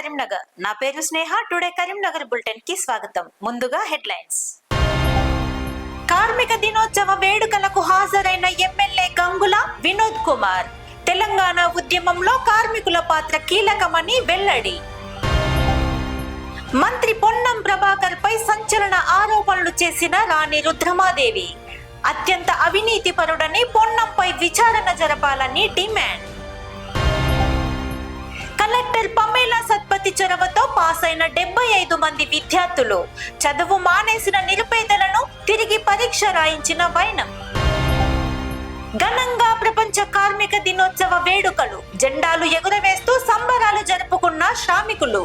కరీంనగర్. నా పేరు స్నేహ. Today Karimnagar bulletin కి స్వాగతం. ముందుగా హెడ్లైన్స్. కార్మిక దినోత్సవ వేడుకలకు హాజరైన ఎమ్మెల్యే గంగుల వినోద్ కుమార్. తెలంగాణ ఉద్యమంలో కార్మికుల పాత్ర కీలకమని వెల్లడి. మంత్రి పొన్నం ప్రభాకర్ పై సంచలన ఆరోపణలు చేసిన రాణి రుద్రమాదేవి. అత్యంత అవినీతిపరుడని పొన్నంపై విచారణ జరపాలని డిమాండ్. కలెక్టర్ పమేలా సత్పతి చొరవతో పాస్ అయిన 75 మంది విద్యార్థులు. చదువు మానేసిన నిరుపేదలను తిరిగి పరీక్ష రాయించిన వైనం. ఘనంగా ప్రపంచ కార్మిక దినోత్సవ వేడుకలు. జెండాలు ఎగురవేస్తూ సంబరాలు జరుపుకున్న శ్రామికులు.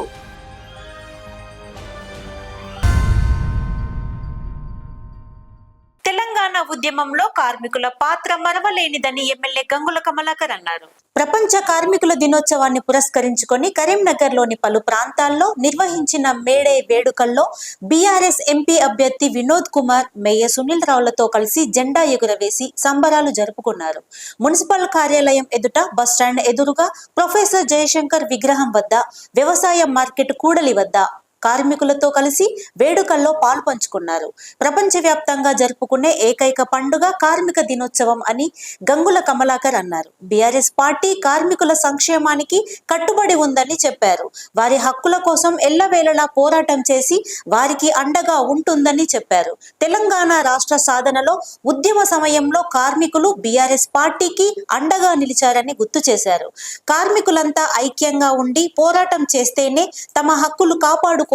తెలంగాణ ఉద్యమంలో కార్మికుల పాత్ర మరవలేనిదని ఎమ్మెల్యే గంగుల కమలాకర్ అన్నారు. ప్రపంచ కార్మికుల దినోత్సవాన్ని పురస్కరించుకొని కరీంనగర్ లోని పలు ప్రాంతాల్లో నిర్వహించిన మేడే వేడుకల్లో బీఆర్ఎస్ ఎంపీ అభ్యర్థి వినోద్ కుమార్ మేయర్ సునీల్ రావులతో కలిసి జెండా ఎగురవేసి సంబరాలు జరుపుకున్నారు. మున్సిపల్ కార్యాలయం ఎదుట, బస్టాండ్ ఎదురుగా, ప్రొఫెసర్ జయశంకర్ విగ్రహం వద్ద, వ్యవసాయ మార్కెట్ కూడలి వద్ద కార్మికులతో కలిసి వేడుకల్లో పాల్పంచుకున్నారు. ప్రపంచవ్యాప్తంగా జరుపుకునే ఏకైక పండుగ కార్మిక దినోత్సవం అని గంగుల కమలాకర్ అన్నారు. బీఆర్ఎస్ పార్టీ కార్మికుల సంక్షేమానికి కట్టుబడి ఉందని చెప్పారు. వారి హక్కుల కోసం ఎల్లవేళలా పోరాటం చేసి వారికి అండగా ఉంటుందని చెప్పారు. తెలంగాణ రాష్ట్ర సాధనలో ఉద్యమ సమయంలో కార్మికులు బీఆర్ఎస్ పార్టీకి అండగా నిలిచారని గుర్తు చేశారు. కార్మికులంతా ఐక్యంగా ఉండి పోరాటం చేస్తేనే తమ హక్కులు కాపాడుకోవచ్చని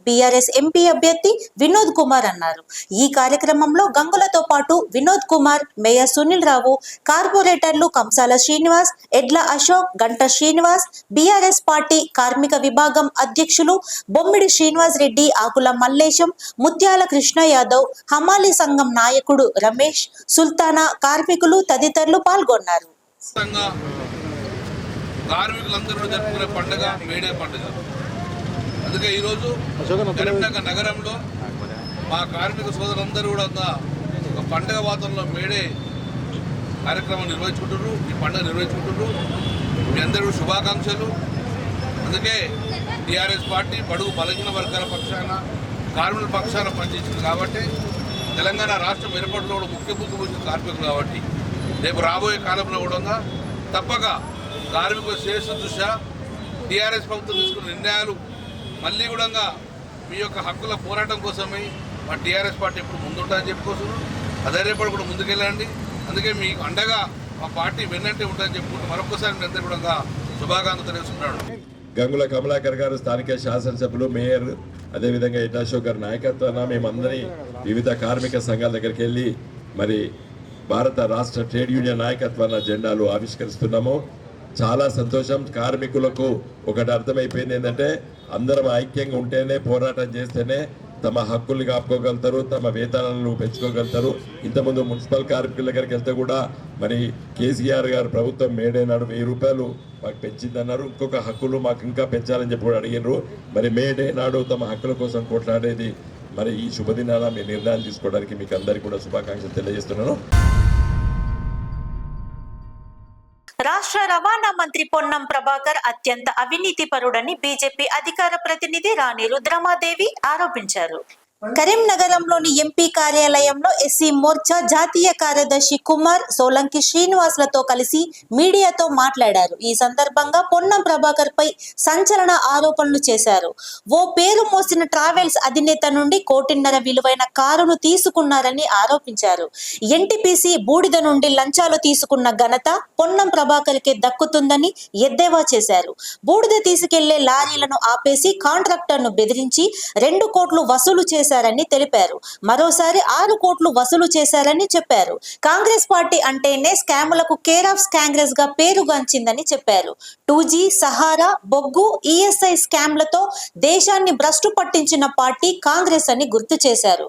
బీఆర్ఎస్ ఎంపీ అభ్యర్థి వినోద్ కుమార్ అన్నారు. ఈ కార్యక్రమంలో గంగులతో పాటు వినోద్ కుమార్, మేయర్ సునీల్ రావు, కార్పొరేటర్లు కంసాల శ్రీనివాస్, ఎడ్ల అశోక్, గంట శ్రీనివాస్, బీఆర్ఎస్ పార్టీ కార్మిక విభాగం అధ్యక్షులు బొమ్మిడి శ్రీనివాస్ రెడ్డి, ఆకుల మల్లేశం, ముత్యాల కృష్ణ యాదవ్, హమాలి సంఘం నాయకుడు రమేష్, సుల్తానా, కార్మికులు తదితరులు పాల్గొన్నారు. కార్మికులందరూ జరుపుకునే పండుగ మేడే పండుగ. అందుకే ఈరోజు కరీంనగర్ నగరంలో మా కార్మిక సోదరులందరూ కూడా ఒక పండుగ వాతావరణంలో మేడే కార్యక్రమం నిర్వహించుకుంటున్నారు. ఈ పండుగ నిర్వహించుకుంటున్నారు. మీ అందరూ శుభాకాంక్షలు. అందుకే టీఆర్ఎస్ పార్టీ బడుగు బలహీన వర్గాల పక్షాన, కార్మికుల పక్షాన పనిచేసింది కాబట్టి, తెలంగాణ రాష్ట్రం ఏర్పాటులో కూడా ముఖ్య భూమిక పోషించిన కార్మికులు కాబట్టి, రేపు రాబోయే కాలంలో కూడా తప్పక కార్మికుల శ్రేయస్సు దృష్ట్యా టీఆర్ఎస్ ప్రభుత్వం తీసుకున్న నిర్ణయాలు మళ్ళీ కూడా మీ యొక్క హక్కుల పోరాటం కోసమై మా టీఆర్ఎస్ పార్టీ ఎప్పుడు ముందుంటుందని చెప్పుకోవచ్చు. అదే రేపటి కూడా ముందుకెళ్ళండి. అందుకే మీకు అండగా మా పార్టీ వెన్నంటే ఉంటుందని చెప్పుకుంటూ మరొకసారి మీ అందరూ కూడా శుభాకాంక్షలు తెలుస్తున్నాడు. గంగుల కమలాకర్ గారు స్థానిక శాసనసభ్యులు, మేయర్, అదేవిధంగా ఎడ్ల అశోక్ గారి నాయకత్వాన మేమందరి వివిధ కార్మిక సంఘాల దగ్గరికి వెళ్ళి మరి భారత రాష్ట్ర ట్రేడ్ యూనియన్ నాయకత్వాన జెండాలు ఆవిష్కరిస్తున్నాము. చాలా సంతోషం. కార్మికులకు ఒకటి అర్థమైపోయింది ఏంటంటే, అందరం ఐక్యంగా ఉంటేనే, పోరాటం చేస్తేనే తమ హక్కులు కాపుకోగలుగుతారు, తమ వేతనాలను పెంచుకోగలుగుతారు. ఇంతకుముందు మున్సిపల్ కార్మికుల దగ్గరికి వెళ్తే కూడా మరి కేసీఆర్ గారు ప్రభుత్వం మేడేనాడు 1000 రూపాయలు మాకు పెంచిందన్నారు. ఇంకొక హక్కులు మాకు ఇంకా పెంచాలని చెప్పి కూడా అడిగినారు. మరి మేడే నాడు తమ హక్కుల కోసం కొట్లాడేది మరి ఈ శుభదినాన మీ నిర్ణయాలు తీసుకోవడానికి మీకు అందరికీ కూడా శుభాకాంక్షలు తెలియజేస్తున్నాను. రాష్ట్ర రవాణా మంత్రి పొన్నం ప్రభాకర్ అత్యంత అవినీతిపరుడని బీజేపీ అధికార ప్రతినిధి రాణి రుద్రమాదేవి ఆరోపించారు. కరీంనగరంలోని ఎంపీ కార్యాలయంలో ఎస్సీ మోర్చా జాతీయ కార్యదర్శి కుమార్, సోలంకి శ్రీనివాస్లతో కలిసి మీడియాతో మాట్లాడారు. ఈ సందర్భంగా పొన్నం ప్రభాకర్ పై సంచలన ఆరోపణలు చేశారు. ఓ పేరు మోసిన ట్రావెల్స్ అధినేత నుండి 1.5 కోటి విలువైన కారును తీసుకున్నారని ఆరోపించారు. ఎన్టీపీసీ బూడిద నుండి లంచాలు తీసుకున్న ఘనత పొన్నం ప్రభాకర్ కే దక్కుతుందని ఎద్దేవా చేశారు. బూడిద తీసుకెళ్లే లారీలను ఆపేసి కాంట్రాక్టర్ను బెదిరించి 2 కోట్లు వసూలు చేశారని తెలిపారు. మరోసారి 6 కోట్లు వసూలు చేశారని చెప్పారు. కాంగ్రెస్ పార్టీ అంటేనే స్కాములకు కేర్ ఆఫ్ కాంగ్రెస్ గా పేరుగాంచిందని చెప్పారు. 2G, సహారా, బొగ్గు, ఈఎస్ఐ స్కామ్లతో దేశాన్ని భ్రష్టు పట్టించిన పార్టీ కాంగ్రెస్ అని గుర్తు చేశారు.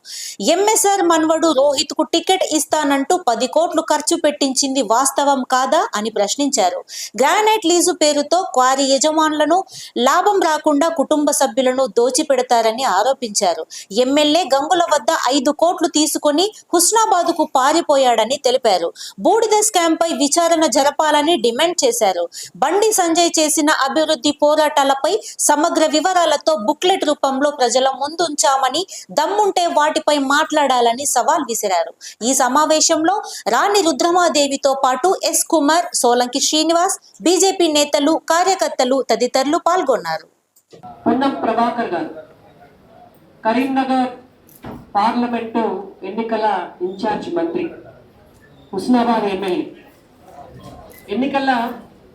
ఎంఎస్ఆర్ మన్వడు రోహిత్ కు టికెట్ ఇస్తానంటూ 10 కోట్లు ఖర్చు పెట్టించింది వాస్తవం కాదా అని ప్రశ్నించారు. గ్రానైట్ లీజు పేరుతో క్వారీ యజమానులను లాభం రాకుండా కుటుంబ సభ్యులను దోచిపెడతారని ఆరోపించారు. ఎమ్మెల్యే గంగుల వద్ద 5 కోట్లు తీసుకుని హుస్నాబాద్ కు పారిపోయాడని తెలిపారు. బూడిద స్కామ్ పై విచారణ జరపాలని డిమాండ్ చేశారు. బండి సంజయ్ చేసిన అభివృద్ధి పోరాటాలపై సమగ్ర వివరాలతో బుక్లెట్ రూపంలో ప్రజల ముందుంచామని, దమ్ముంటే వాటిపై మాట్లాడాలని సవాల్ విసిరారు. ఈ సమావేశంలో రాణి రుద్రమాదేవితో పాటు ఎస్ కుమార్, సోలంకి శ్రీనివాస్, బీజేపీ నేతలు, కార్యకర్తలు తదితరులు పాల్గొన్నారు. పొన్నం ప్రభాకర్ గారు కరీంనగర్ పార్లమెంటు ఎన్నికల ఇన్ఛార్జ్ మంత్రి, హుస్నాబాద్ ఎమ్మెల్యే ఎన్నికల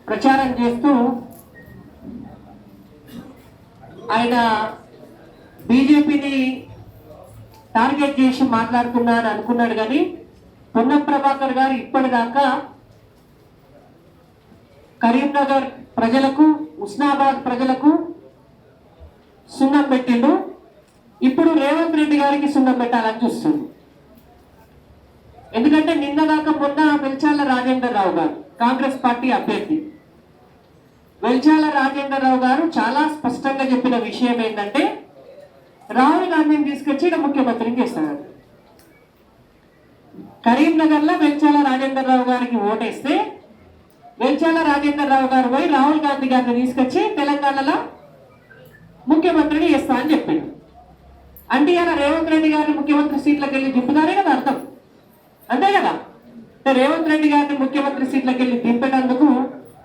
ప్రచారం చేస్తూ ఆయన బీజేపీని టార్గెట్ చేసి మాట్లాడుతున్నారని అనుకున్నాడు. కానీ పొన్నం ప్రభాకర్ గారు ఇప్పటిదాకా కరీంనగర్ ప్రజలకు, హుస్నాబాద్ ప్రజలకు సున్నం పెట్టిండు. ఇప్పుడు రేవంత్ రెడ్డి గారికి సున్నం పెట్టాలని చూస్తుంది. ఎందుకంటే నిన్నదాకా మొన్న వెల్చాల రాజేందర్ రావు గారు, కాంగ్రెస్ పార్టీ అభ్యర్థి వెల్చాల రాజేందర్ రావు గారు చాలా స్పష్టంగా చెప్పిన విషయం ఏంటంటే, రాహుల్ గాంధీని తీసుకొచ్చి ఇక్కడ ముఖ్యమంత్రిని చేస్తాడు. కరీంనగర్లో వెల్చాల రాజేందర్ రావు గారికి ఓటేస్తే వెల్చాల రాజేందర్ రావు గారు పోయి రాహుల్ గాంధీ గారిని తీసుకొచ్చి తెలంగాణలో ముఖ్యమంత్రిని చేస్తా అని చెప్పిండు. అంటే ఇలా రేవంత్ రెడ్డి గారిని ముఖ్యమంత్రి సీట్లకు వెళ్ళి దింపుతారే కదా అర్థం, అంతే కదా. రేవంత్ రెడ్డి గారిని ముఖ్యమంత్రి సీట్లకు వెళ్ళి దింపేటందుకు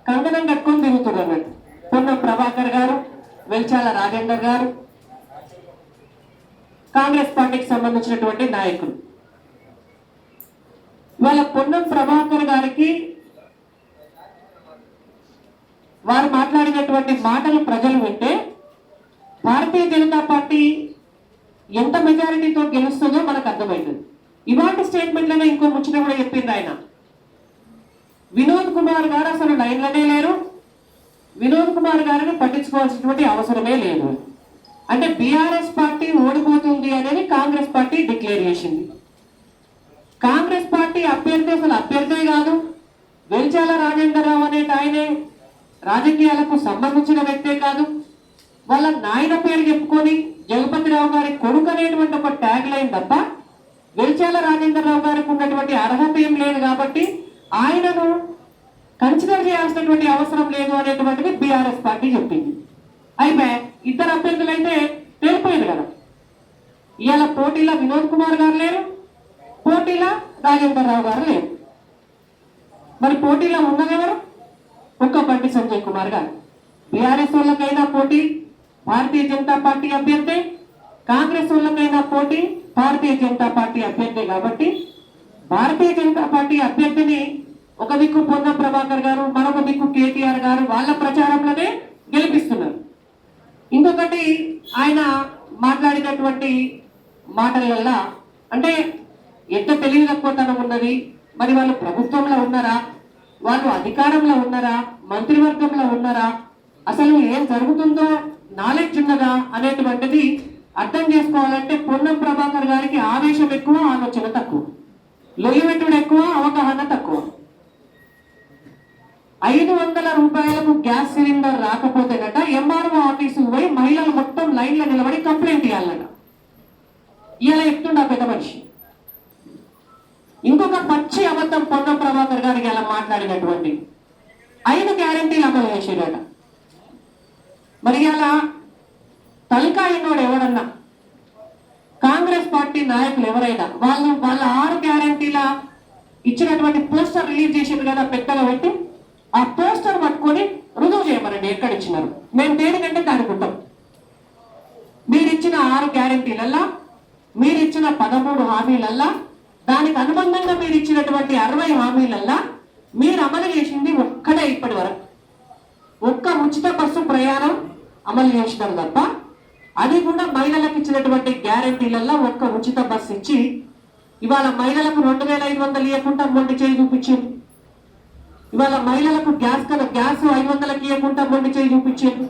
కంగనం కట్టుకొని దిగుతున్నారు అన్నట్టు పొన్నం ప్రభాకర్ గారు, వెల్చాల రాజేందర్ గారు, కాంగ్రెస్ పార్టీకి సంబంధించినటువంటి నాయకులు. ఇవాళ పొన్నం ప్రభాకర్ గారికి వారు మాట్లాడినటువంటి మాటలు ప్రజలు వింటే భారతీయ జనతా పార్టీ ఎంత మెజారిటీతో గెలుస్తుందో మనకు అర్థమవుతుంది. ఇవాటి స్టేట్మెంట్లోనే ఇంకో ముచ్చట కూడా చెప్పింది ఆయన. వినోద్ కుమార్ గారు అసలు లైన్లోనే లేరు, వినోద్ కుమార్ గారిని పట్టించుకోవాల్సినటువంటి అవసరమే లేదు. అంటే బీఆర్ఎస్ పార్టీ ఓడిపోతుంది అనేది కాంగ్రెస్ పార్టీ డిక్లేర్ చేసింది. కాంగ్రెస్ పార్టీ అభ్యర్థి అసలు అభ్యర్థే కాదు, వెల్చాల రాజేందర్ రావు అనేటి ఆయనే రాజకీయాలకు సంబంధించిన వ్యక్తే కాదు. వాళ్ళ నాయన పేరు చెప్పుకొని జగపతిరావు గారి కొడుకు అనేటువంటి ఒక ట్యాగ్ లైన్ తప్ప వెల్చాల రాజేందర్ రావు గారికి ఉన్నటువంటి అర్హత ఏం లేదు. కాబట్టి ఆయనను కన్సిడర్ చేయాల్సినటువంటి అవసరం లేదు అనేటువంటిది బీఆర్ఎస్ పార్టీ చెప్పింది. అయితే ఇద్దరు అభ్యర్థులు అయితే తేలిపోయింది కదా. ఇవాళ పోటీలో వినోద్ కుమార్ గారు లేరు, పోటీలో రాజేందర్ రావు గారు లేరు. మరి పోటీలో ఉన్నదెవరు? ఒక్క బండి సంజయ్ కుమార్ గారు. బీఆర్ఎస్ వాళ్ళకైనా పోటీ భారతీయ జనతా పార్టీ అభ్యర్థి, కాంగ్రెస్ వాళ్ళకైనా పోటీ భారతీయ జనతా పార్టీ అభ్యర్థి. కాబట్టి భారతీయ జనతా పార్టీ అభ్యర్థిని ఒక దిక్కు పొన్నం ప్రభాకర్ గారు, మరొక దిక్కు కేటీఆర్ గారు వాళ్ళ ప్రచారంలోనే గెలిపిస్తున్నారు. ఇంకొకటి ఆయన మాట్లాడినటువంటి మాటల వల్ల అంటే ఎంత తెలివి తక్కువతనం ఉన్నది. మరి వాళ్ళు ప్రభుత్వంలో ఉన్నారా, వాళ్ళు అధికారంలో ఉన్నారా, మంత్రివర్గంలో ఉన్నారా, అసలు ఏం జరుగుతుందో నాలెడ్జ్ ఉన్నదా అనేటువంటిది అర్థం చేసుకోవాలంటే పొన్నం ప్రభాకర్ గారికి ఆవేశం ఎక్కువ, ఆలోచన తక్కువ, లొయ్యబెట్టుడు ఎక్కువ, అవగాహన తక్కువ. 500 రూపాయలకు గ్యాస్ సిలిండర్ రాకపోతేనట ఎంఆర్ఓ ఆఫీసుకు పోయి మహిళలు మొత్తం లైన్లో నిలబడి కంప్లైంట్ ఇవ్వాలట. ఇలా చెప్తుండ పెద్ద మనిషి. ఇంకొక పచ్చి అబద్ధం పొన్నం ప్రభాకర్ గారికి అలా మాట్లాడినటువంటి 5 గ్యారెంటీలు అమలు చేసేదట. మరి అలా తలకాయనోడు ఎవడన్నా కాంగ్రెస్ పార్టీ నాయకులు ఎవరైనా వాళ్ళ 6 గ్యారెంటీల ఇచ్చినటువంటి పోస్టర్ రిలీజ్ చేసేది కదా పెద్దగా పెట్టి, ఆ పోస్టర్ పట్టుకొని రుజువు చేయమనండి ఎక్కడ ఇచ్చినారు, మేము దేనికంటే దాడుకుంటాం. మీరిచ్చిన 6 గ్యారెంటీలల్లా, మీరిచ్చిన 13 హామీలల్లా, దానికి అనుబంధంగా మీరు ఇచ్చినటువంటి 60 హామీలల్లా మీరు అమలు చేసింది ఒక్కడే ఇప్పటి వరకు. ఒక్క ఉచిత బస్సు ప్రయాణం అమలు చేసినారు తప్ప, అది కూడా మహిళలకు ఇచ్చినటువంటి గ్యారెంటీలల్లో ఒక్క ఉచిత బస్సు ఇచ్చి ఇవాళ మహిళలకు 2500 ఇవ్వకుండా మొండి చేయి చూపించారు. ఇవాళ మహిళలకు గ్యాస్ 500కి ఇవ్వకుండా మొండి చేయి చూపించారు.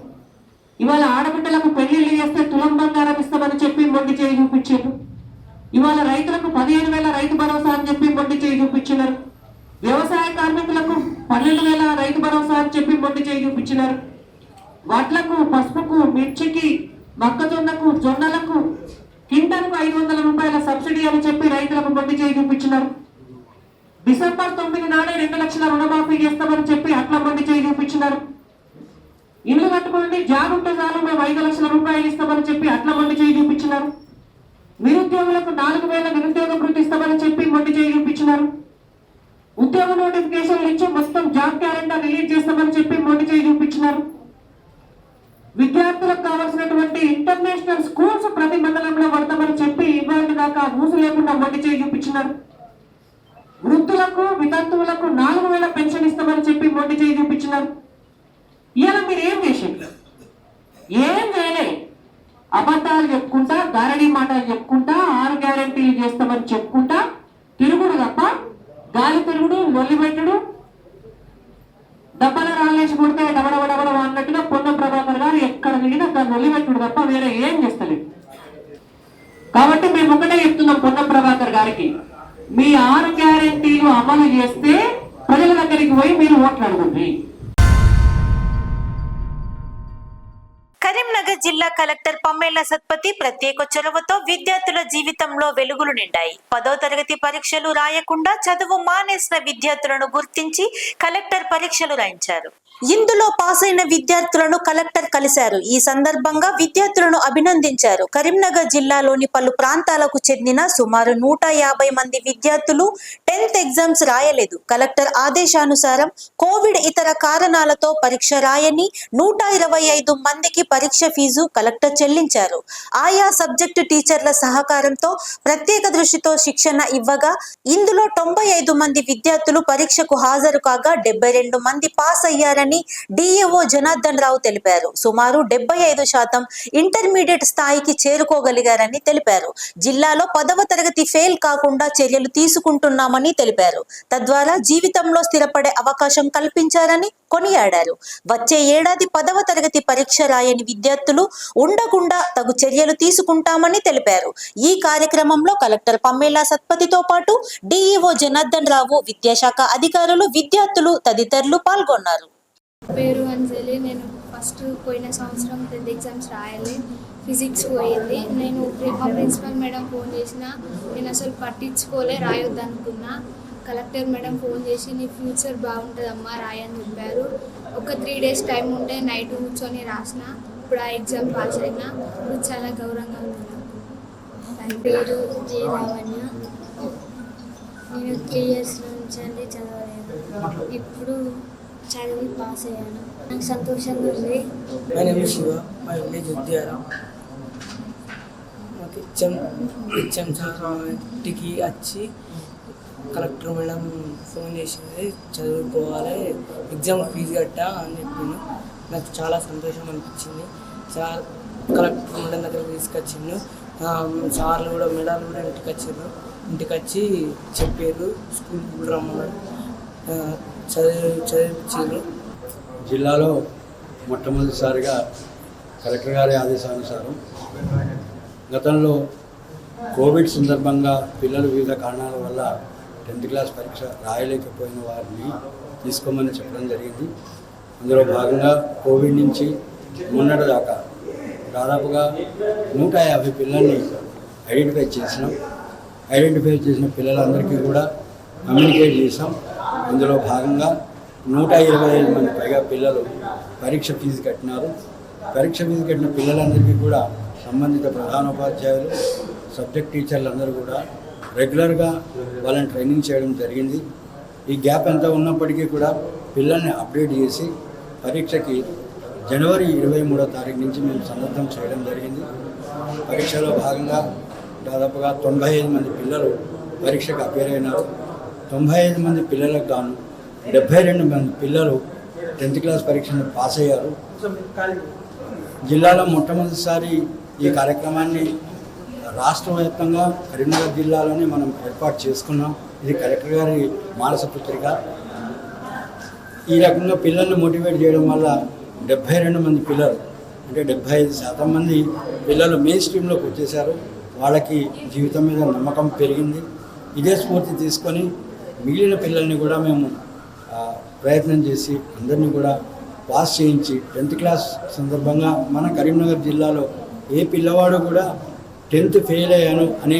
ఇవాళ ఆడబిడ్డలకు పెళ్లిళ్ళు చేస్తే తులం బంగారం ఇస్తామని చెప్పి మొండి చేయి చూపించారు. ఇవాళ రైతులకు 15,000 రైతు భరోసా అని చెప్పి మొండి చేయి చూపించినారు. వ్యవసాయ కార్మికులకు 12,000 రైతు భరోసా అని చెప్పి మొండి చేయి చూపించినారు. వడ్లకు, పసుపుకు, మిర్చికి, మొక్కజొన్నకు, జొన్నలకు క్వింటాల్కు 500 రూపాయల సబ్సిడీ అని చెప్పి రైతులకు మొండి చేయి చూపించినారు. డిసెంబర్ 9 నాడే 2 లక్షల రుణమాఫీ చేస్తామని చెప్పి అట్లా మొండి చేయి చూపించినారు. ఇల్లు కట్టుకోండి, జాబ్ ఉంటే చాలు మేము 5 లక్షల రూపాయలు ఇస్తామని చెప్పి అట్లా మొండి చేయి చూపించినారు. నిరుద్యోగులకు 4,000 నిరుద్యోగ వృత్తి ఇస్తామని చెప్పి మొండి చేయి చూపించినారు. ఉద్యోగ నోటిఫికేషన్లు ఇచ్చి మొత్తం జాబ్ క్యాలెండర్ రిలీజ్ చేస్తామని చెప్పి మొండి చేయి చూపించినారు. విద్యార్థులకు కావాల్సినటువంటి ఇంటర్నేషనల్ స్కూల్స్ ప్రతి మండలంలో పడతామని చెప్పి ఇవాళ దాకా ఊసు లేకుండా మొండి చేయి చూపించినారు. వృద్ధులకు వితంతువులకు 4,000 పెన్షన్ ఇస్తామని చెప్పి మొండి చేయి చూపించినారు. ఇలా మీరు ఏం చేసిండ్రు? ఏం చేయలే. అబద్ధాలు చెప్పుకుంటా, గారడీ మాటలు చెప్పుకుంటా, 6 గ్యారెంటీలు చేస్తామని చెప్పుకుంటా తిరుగుడు తప్ప, గాలి తిరుగుడు, లొల్లి పెట్టుడు, దెబ్బల రాళ్ళేసి కొడితే డబడబడబడ అన్నట్టుగా పొన్నం ప్రభాకర్ గారు ఎక్కడ వెళ్ళినా దాన్ని లొల్లి పెట్టుడు తప్ప వేరే ఏం చేస్తలేదు. కాబట్టి మేము ఒకటే చెప్తున్నాం పొన్నం ప్రభాకర్ గారికి, మీ 6 గ్యారెంటీలు అమలు చేస్తే ప్రజల దగ్గరికి పోయి మీరు ఓట్లు అడగండి. కరీంనగర్ జిల్లా కలెక్టర్ పమ్మేల సత్పతి ప్రత్యేక చొరవతో విద్యార్థుల జీవితంలో వెలుగులు నిండాయి. 10వ తరగతి పరీక్షలు రాయకుండా చదువు మానేసిన విద్యార్థులను గుర్తించి కలెక్టర్ పరీక్షలు రాయించారు. ఇందులో పాస్ అయిన విద్యార్థులను కలెక్టర్ కలిశారు. ఈ సందర్భంగా విద్యార్థులను అభినందించారు. కరీంనగర్ జిల్లాలోని పలు ప్రాంతాలకు చెందిన సుమారు 150 మంది విద్యార్థులు 10th ఎగ్జామ్స్ రాయలేదు. కలెక్టర్ ఆదేశానుసారం కోవిడ్ ఇతర కారణాలతో పరీక్ష రాయని 125 మందికి పరీక్ష ఫీజు కలెక్టర్ చెల్లించారు. ఆయా సబ్జెక్టు టీచర్ల సహకారంతో ప్రత్యేక దృష్టితో శిక్షణ ఇవ్వగా ఇందులో 95 మంది విద్యార్థులు పరీక్షకు హాజరు కాగా 72 మంది పాస్ అయ్యారని డిఏఓ జనార్దన్ రావు తెలిపారు. సుమారు 75% ఇంటర్మీడియట్ స్థాయికి చేరుకోగలిగారని తెలిపారు. జిల్లాలో 10వ తరగతి ఫెయిల్ కాకుండా చర్యలు తీసుకుంటున్నామని తెలిపారు. తద్వారా జీవితంలో స్థిరపడే అవకాశం కల్పించారని కొనియాడారు. వచ్చే ఏడాది 10వ తరగతి పరీక్ష రాయని విద్యార్థులు ఉండకుండా తగు చర్యలు తీసుకుంటామని తెలిపారు. ఈ కార్యక్రమంలో కలెక్టర్ పమ్మేల సత్పతితో పాటు డిఈఓ జనార్దన్ రావు, విద్యాశాఖ అధికారులు, విద్యార్థులు తదితరులు పాల్గొన్నారు. పేరు అంజలి. నేను ఫస్ట్ పోయిన సంవత్సరం 10th ఎగ్జామ్స్ రాయాలి, ఫిజిక్స్ పోయింది. నేను మా ప్రిన్సిపల్ మేడం ఫోన్ చేసిన, నేను అసలు పట్టించుకోలే, రాయొద్దు అనుకున్నా. కలెక్టర్ మేడం ఫోన్ చేసి నీ ఫ్యూచర్ బాగుంటుందమ్మా రాయని చెప్పారు. ఒక 3 days టైం ఉంటే నైట్ కూర్చొని రాసిన. ఇప్పుడు ఆ ఎగ్జామ్ పాస్ అయినా. ఇప్పుడు చాలా గౌరవంగా ఉంది. నా పేరు జే లావణ్య. నేను 3 years నుంచి చదవలేదు. ఇప్పుడు చదివి పాస్ అయ్యాను. నాకు సంతోషంగా ఉంది. My name is Shiva. My village Udyara. మాకు హెచ్ఎం సార్ ఇంటికి వచ్చి కలెక్టర్ మేడం ఫోన్ చేసింది, చదువుకోవాలి, ఎగ్జామ్ ఫీజు కట్టా అని చెప్పింది. నాకు చాలా సంతోషం అనిపించింది. సార్ కలెక్టర్ మేడం దగ్గరికి తీసుకొచ్చిండు. సార్లు కూడా మేడాలు కూడా ఇంటికి వచ్చి చెప్పారు, స్కూల్కి కూడా రమ్మన్నారు, చదివించారు. జిల్లాలో మొట్టమొదటిసారిగా కలెక్టర్ గారి ఆదేశానుసారం గతంలో కోవిడ్ సందర్భంగా పిల్లలు వివిధ కారణాల వల్ల 10th క్లాస్ పరీక్ష రాయలేకపోయిన వారిని తీసుకోమని చెప్పడం జరిగింది. అందులో భాగంగా కోవిడ్ నుంచి మొన్నటి దాకా దాదాపుగా 150 పిల్లల్ని ఐడెంటిఫై చేసినాం. ఐడెంటిఫై చేసిన పిల్లలందరికీ కూడా కమ్యూనికేట్ చేసాం. ఇందులో భాగంగా 125 మంది పైగా పిల్లలు పరీక్ష ఫీజు కట్టినారు. పరీక్ష ఫీజు కట్టిన పిల్లలందరికీ కూడా సంబంధిత ప్రధానోపాధ్యాయులు, సబ్జెక్ట్ టీచర్లు అందరూ కూడా రెగ్యులర్గా వాళ్ళని ట్రైనింగ్ చేయడం జరిగింది. ఈ గ్యాప్ ఎంత ఉన్నప్పటికీ కూడా పిల్లల్ని అప్డేట్ చేసి పరీక్షకి జనవరి 23వ తారీఖు నుంచి మేము సన్నద్ధం చేయడం జరిగింది. పరీక్షలో భాగంగా దాదాపుగా 95 మంది పిల్లలు పరీక్షకు అపేర్ అయినారు. 95 మంది పిల్లలకు గాను 72 మంది పిల్లలు 10th క్లాస్ పరీక్షను పాస్ అయ్యారు. జిల్లాలో మొట్టమొదటిసారి ఈ కార్యక్రమాన్ని రాష్ట్ర వ్యాప్తంగా కరీంనగర్ జిల్లాలోనే మనం ఏర్పాటు చేసుకున్నాం. ఇది కలెక్టర్ గారి మానస పుత్రిక. ఈ రకంగా పిల్లల్ని మోటివేట్ చేయడం వల్ల 72 మంది పిల్లలు, అంటే 75% మంది పిల్లలు మెయిన్ స్ట్రీమ్లోకి వచ్చేసారు. వాళ్ళకి జీవితం మీద నమ్మకం పెరిగింది. ఇదే స్ఫూర్తి తీసుకొని మిగిలిన పిల్లల్ని కూడా మేము ప్రయత్నం చేసి అందరినీ కూడా పాస్ చేయించి 10th క్లాస్ సందర్భంగా మన కరీంనగర్ జిల్లాలో ఏ పిల్లవాడు కూడా 10th ఫెయిల్ అయ్యాను అనే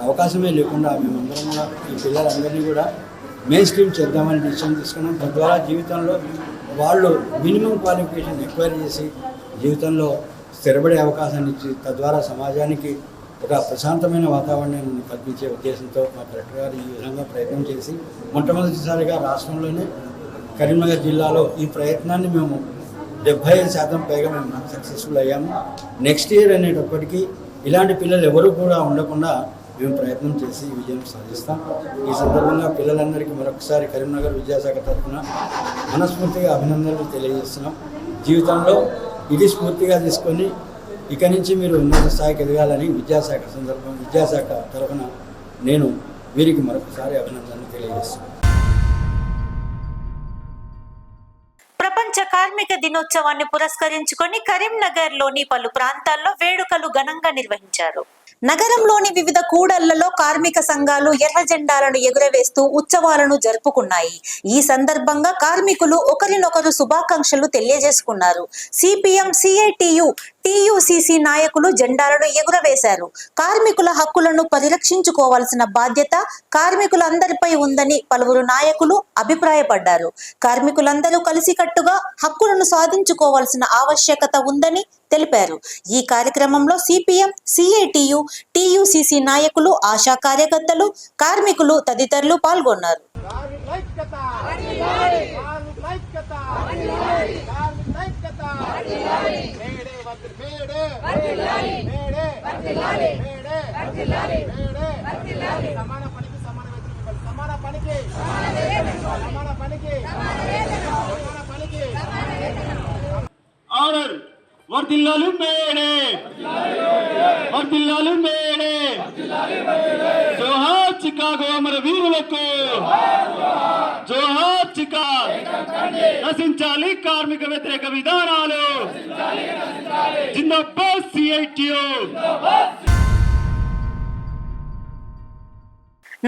అవకాశమే లేకుండా మేమందరం కూడా ఈ పిల్లలందరినీ కూడా మెయిన్ స్ట్రీమ్ చేద్దామని డిసిషన్ తీసుకున్నాం. తద్వారా జీవితంలో వాళ్ళు మినిమం క్వాలిఫికేషన్ ఎక్వైర్ చేసి జీవితంలో స్థిరపడే అవకాశాన్ని ఇచ్చి తద్వారా సమాజానికి ఒక ప్రశాంతమైన వాతావరణాన్ని కల్పించే ఉద్దేశంతో మా కలెక్టర్ గారు ఈ విధంగా ప్రయత్నం చేసి మొట్టమొదటిసారిగా రాష్ట్రంలోనే కరీంనగర్ జిల్లాలో ఈ ప్రయత్నాన్ని మేము 75% పైగా మేము సక్సెస్ఫుల్ అయ్యాము. నెక్స్ట్ ఇయర్ అనేటప్పటికీ ఇలాంటి పిల్లలు ఎవరు కూడా ఉండకుండా మేము ప్రయత్నం చేసి విజయం సాధిస్తాం. ఈ సందర్భంగా పిల్లలందరికీ మరొకసారి కరీంనగర్ విద్యాశాఖ తరఫున మనస్ఫూర్తిగా అభినందనలు తెలియజేస్తున్నాం. జీవితంలో ఇది స్ఫూర్తిగా తీసుకొని ఇక నుంచి మీరు ఉన్నత స్థాయికి ఎదగాలని విద్యాశాఖ తరఫున నేను వీరికి మరొకసారి అభినందనలు తెలియజేస్తున్నాను. ప్రపంచ కార్మిక దినోత్సవాన్ని పురస్కరించుకొని కరీంనగర్ లోని పలు ప్రాంతాల్లో వేడుకలు ఘనంగా నిర్వహించారు. నగరంలోని వివిధ కూడళ్లలో కార్మిక సంఘాలు ఎర్ర జెండాలను ఎగురవేస్తూ ఉత్సవాలను జరుపుకున్నాయి. ఈ సందర్భంగా కార్మికులు ఒకరినొకరు శుభాకాంక్షలు తెలియజేసుకున్నారు. సిపిఎం, సిఐటియు, టియుసిసి నాయకులు జెండాలను ఎగురవేశారు. కార్మికుల హక్కులను పరిరక్షించుకోవాల్సిన బాధ్యత కార్మికులందరిపై ఉందని పలువురు నాయకులు అభిప్రాయపడ్డారు. కార్మికులందరూ కలిసికట్టుగా హక్కులను సాధించుకోవాల్సిన ఆవశ్యకత ఉందని తెలిపారు. ఈ కార్యక్రమంలో సిపిఎం, సిఐటియు, టియుసిసి నాయకులు, ఆశా కార్యకర్తలు, కార్మికులు తదితరులు పాల్గొన్నారు. ఆర్డర్ వర్ధిల్లాలు మేడే, వర్ధిల్లాలు మేడే. జోహార్ చికాగో అమర వీరులకు, జోహార్ చికాగో. నశించాలి కార్మిక వ్యతిరేక విధానాలు. జిందాబాద్ సిఐటియు.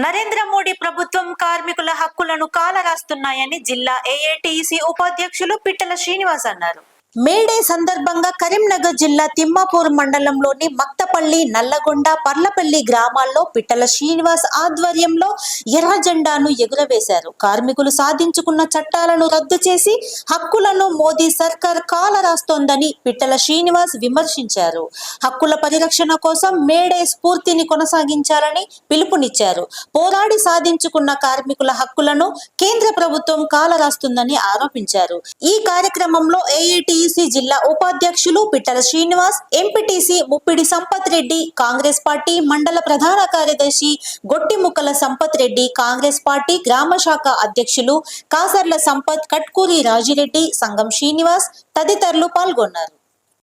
నరేంద్ర మోడీ ప్రభుత్వం కార్మికుల హక్కులను కాలరాస్తున్నాయని జిల్లా ఏఐటిసి ఉపాధ్యక్షులు పిట్టల శ్రీనివాస్ అన్నారు. మేడే సందర్భంగా కరీంనగర్ జిల్లా తిమ్మాపూర్ మండలంలోని మక్తపల్లి, నల్లగొండ, పర్లపల్లి గ్రామాల్లో పిట్టల శ్రీనివాస్ ఆధ్వర్యంలో ఎర్ర జెండాను ఎగురవేశారు. కార్మికులు సాధించుకున్న చట్టాలను రద్దు చేసి హక్కులను మోదీ సర్కార్ కాలరాస్తోందని పిట్టల శ్రీనివాస్ విమర్శించారు. హక్కుల పరిరక్షణ కోసం మేడే స్ఫూర్తిని కొనసాగించాలని పిలుపునిచ్చారు. పోరాడి సాధించుకున్న కార్మికుల హక్కులను కేంద్ర ప్రభుత్వం కాలరాస్తుందని ఆరోపించారు. ఈ కార్యక్రమంలో ఏఐటిసి జిల్లా ఉపాధ్యక్షులు పిట్టల శ్రీనివాస్, ఎంపీటీసీ ముప్పిడి సంపత్ రెడ్డి, కాంగ్రెస్ పార్టీ మండల ప్రధాన కార్యదర్శి గొట్టిముక్కల సంపత్ రెడ్డి, కాంగ్రెస్ పార్టీ గ్రామ శాఖ అధ్యక్షులు కాసర్ల సంపత్, కట్కూరి రాజిరెడ్డి, సంగం శ్రీనివాస్ తదితరులు పాల్గొన్నారు.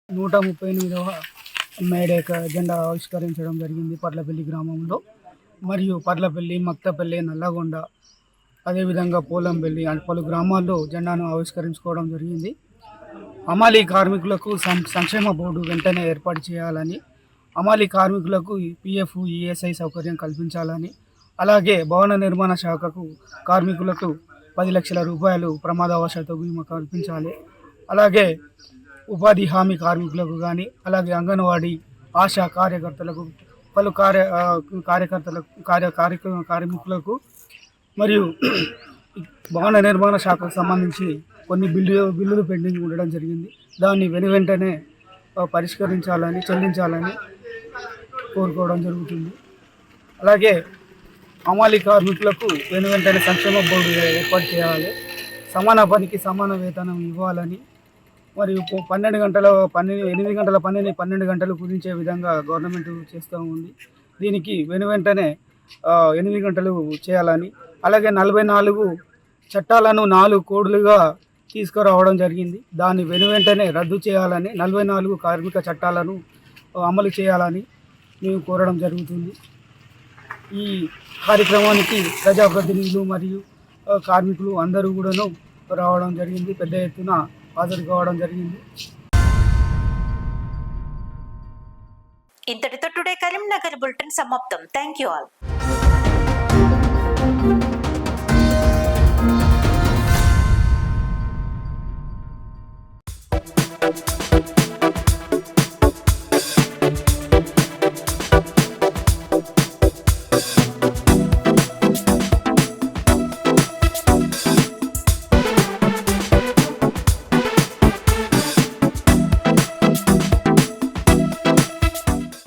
138వ మేడే జెండా ఆవిష్కరించడం జరిగింది పర్లపల్లి గ్రామంలో. మరియు పర్లపల్లి, మక్తపల్లి, నల్లగొండ, అదేవిధంగా పోలంపల్లి అండ్ పలు గ్రామాల్లో జెండాను ఆవిష్కరించుకోవడం జరిగింది. హమాలీ కార్మికులకు సంక్షేమ బోర్డు వెంటనే ఏర్పాటు చేయాలని, హమాలీ కార్మికులకు పిఎఫ్, ఈఎస్ఐ సౌకర్యం కల్పించాలని, అలాగే భవన నిర్మాణ శాఖకు కార్మికులకు 10 లక్షల రూపాయలు ప్రమాదవశాత్తు బీమా కల్పించాలి. అలాగే ఉపాధి హామీ కార్మికులకు కానీ, అలాగే అంగన్వాడీ, ఆశా కార్యకర్తలకు, పలు కార్మికులకు మరియు భవన నిర్మాణ శాఖకు సంబంధించి కొన్ని బిల్లులు పెండింగ్ ఉండడం జరిగింది. దాన్ని వెంటనే పరిష్కరించాలని, చెల్లించాలని కోరుకోవడం జరుగుతుంది. అలాగే హమాలీ కార్మికులకు వెంటనే సంక్షేమ బోర్డు ఏర్పాటు చేయాలి. సమాన పనికి సమాన వేతనం ఇవ్వాలని, మరియు 8 గంటల పనిని 12 గంటలు కుదించే విధంగా గవర్నమెంట్ చేస్తూ ఉంది. దీనికి వెంటనే 8 గంటలు చేయాలని, అలాగే 44 చట్టాలను 4 కోడ్లుగా తీసుకురావడం జరిగింది. దాన్ని వెంటనే రద్దు చేయాలని, 44 కార్మిక చట్టాలను అమలు చేయాలని మేము కోరడం జరుగుతుంది. ఈ కార్యక్రమానికి ప్రజాప్రతినిధులు మరియు కార్మికులు అందరూ కూడాను రావడం జరిగింది. పెద్ద ఎత్తున హాజరు కావడం జరిగింది. ఇంతటితో టుడే కరీంనగర్ బులెటిన్ సమాప్తం. Thank you all.